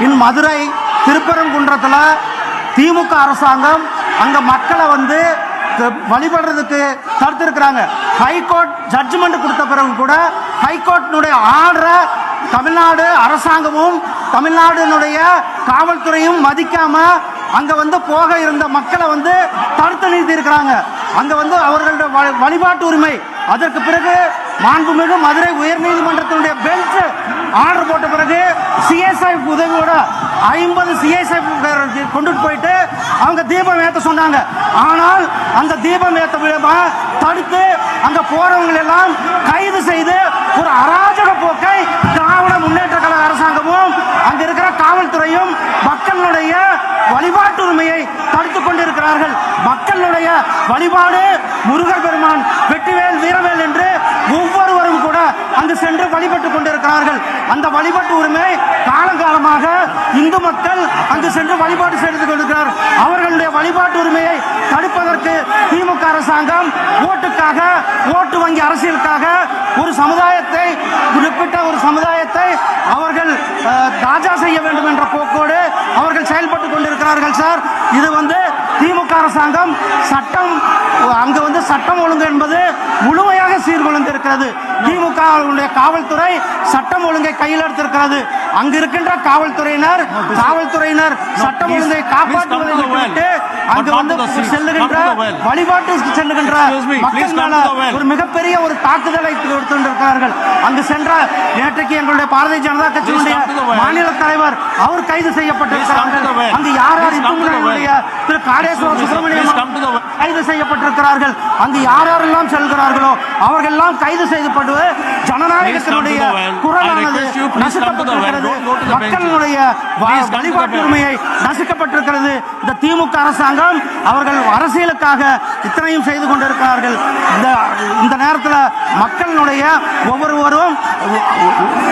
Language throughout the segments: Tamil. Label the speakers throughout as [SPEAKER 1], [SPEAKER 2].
[SPEAKER 1] இன் மதுரை திருப்பரங்குன்றத்தில் திமுக அரசாங்கம் அங்க மக்களை வந்து வழிபடுறதுக்கு தடுத்திருக்கிறாங்க. ஹைகோர்ட் ஜட்ஜ்மெண்ட் கொடுத்த பிறகு கூட ஹைகோர்ட்டினுடைய ஆர்டரை தமிழ்நாடு அரசாங்கமும் தமிழ்நாடுனுடைய காவல்துறையும் மதிக்காம அங்க வந்து போக இருந்த மக்களை வந்து தடுத்து நிறுத்தி இருக்கிறாங்க. அங்க வந்து அவர்களுடைய வழிபாட்டு உரிமை. அதற்கு பிறகு மாண்புமிகு மதுரை உயர்நீதிமன்றத்தினுடைய பெஞ்ச் ஆர்டர் போட்ட பிறகு சிஎஸ்ஐ உதவியோட 50 சிஎஸ்ஐ கொண்டுட்டு போயிட்டு அவங்க தீபம் ஏற்ற சொன்னாங்க. ஆனால் அந்த தீபம் ஏற்ற விழாவை தடுத்து அங்க போறவங்க எல்லாம் கைது செய்து ஒரு அராஜக போக்கை திராவிட முன்னேற்ற கழக அரசாங்கமும் அங்க இருக்கிற காவல்துறையும் மக்களுடைய வழிபாட்டு உரிமையை தடுத்துக் கொண்டிருக்கிறார்கள். மக்களுடைய வழிபாடு முருகர் பெருமான், வெற்றிவேல், வீரவேல் என்று ஒவ்வொருவரும் கூட அங்கு சென்று வழிபட்டுக் கொண்டிருக்கிறார்கள். அந்த வழிபாட்டு உரிமை காலங்காலமாக இந்து மக்கள் அங்கு சென்று வழிபாடு செய்து கொண்டிருக்கிறார்கள். அவர்களுடைய வழிபாட்டு உரிமையை தடுப்பதற்கு திமுக அரசாங்கம் ஓட்டுக்காக, ஓட்டு வங்கி அரசியலுக்காக ஒரு சமுதாயத்தை, குறிப்பிட்ட ஒரு சமுதாயத்தை அவர்கள் தாஜா செய்ய வேண்டும் என்ற போக்கோடு அவர்கள் செயல்பட்டுக் கொண்டிருக்கிறார்கள். சார், இது வந்து திமுக அரசாங்கம் சட்டம் அங்கு வந்து சட்டம் ஒழுங்கு என்பது முழுமையாக சீர்குலைந்து இருக்கிறது. திமுக காவல்துறை சட்டம் ஒழுங்கை கையில் எடுத்திருக்கிறது. அங்கு இருக்கின்ற காவல்துறையினர் சட்டம் ஒழுங்கை காப்பாற்றுவதை விட்டு அங்கு வந்து செல்லுகின்ற வழிபாட்டுக்கு செல்லுகின்ற மக்கள் மேல ஒரு மிகப்பெரிய ஒரு தாக்குதலை கொடுத்திருக்கிறார்கள். அங்கு சென்ற நேற்றைக்கு எங்களுடைய பாரதிய ஜனதா கட்சியினுடைய மாநில தலைவர் அவர் கைது செய்யப்பட்டிருக்கிறார்கள். அங்கு யார் திரு காடேஸ்வர சுப்பிரமணியம் கைது செய்யப்பட்டிருக்கிறார்கள். அங்கு யாரெல்லாம் செல்கிறார்களோ அவர்கள் எல்லாம் கைது செய்யப்பட்டு ஜனநாயகத்தினுடைய குரலானது நசுக்கப்பட்டிருக்கிறது. மக்களுடைய வழிபாட்டு உரிமையை நசுக்கப்பட்டிருக்கிறது. இந்த திமுக அரசாங்கம் அவர்கள் அரசியலுக்காக இத்தனையும் செய்து கொண்டிருக்கிறார்கள். இந்த நேரத்தில் மக்களுடைய ஒவ்வொருவரும்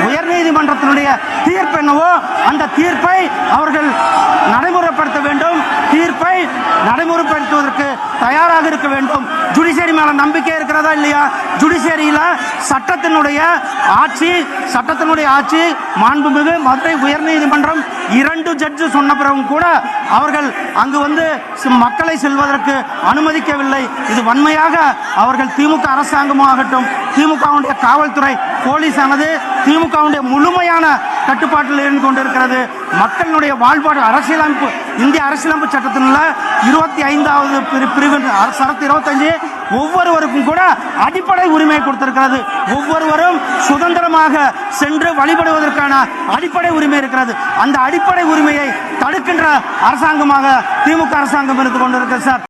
[SPEAKER 1] உயர்நீதிமன்றத்தினுடைய தீர்ப்பு என்னவோ அந்த தீர்ப்பை அவர்கள் நடைமுறைப்படுத்த வேண்டும். தீர்ப்பை நடைமுறைப்படுத்துவதற்கு தயாராக இருக்க வேண்டும். ஜுடிஷியரி மேல நம்பிக்கை இருக்கிறதா இல்லையா? ஜுடிஷியரியில சட்டத்தினுடைய ஆட்சி மாண்புமிகு மதுரை உயர்நீதிமன்றம் 2 ஜட்ஜு சொன்ன பிறகும் கூட அவர்கள் அங்கு வந்து மக்களை செல்வதற்கு அனுமதிக்கவில்லை. இது வன்மையாக அவர்கள் திமுக அரசாங்கமாகட்டும், திமுகவுடைய காவல்துறை, போலீஸ் ஆனது திமுகவுடைய முழுமையான கட்டுப்பாட்டில் இருந்து கொண்டிருக்கிறது. மக்களுடைய வாழ்பாடு அரசியலமைப்பு, இந்திய அரசியலமைப்பு சட்டத்தினுள்ள 25வது பிரிவு சரத்து 25 ஒவ்வொருவருக்கும் கூட அடிப்படை உரிமை கொடுத்திருக்கிறது. ஒவ்வொருவரும் சுதந்திரமாக சென்று வழிபடுவதற்கான அடிப்படை உரிமை இருக்கிறது. அந்த அடிப்படை உரிமையை தடுக்கின்ற அரசாங்கமாக திமுக அரசாங்கம் இருந்து கொண்டிருக்கிறது. சார்,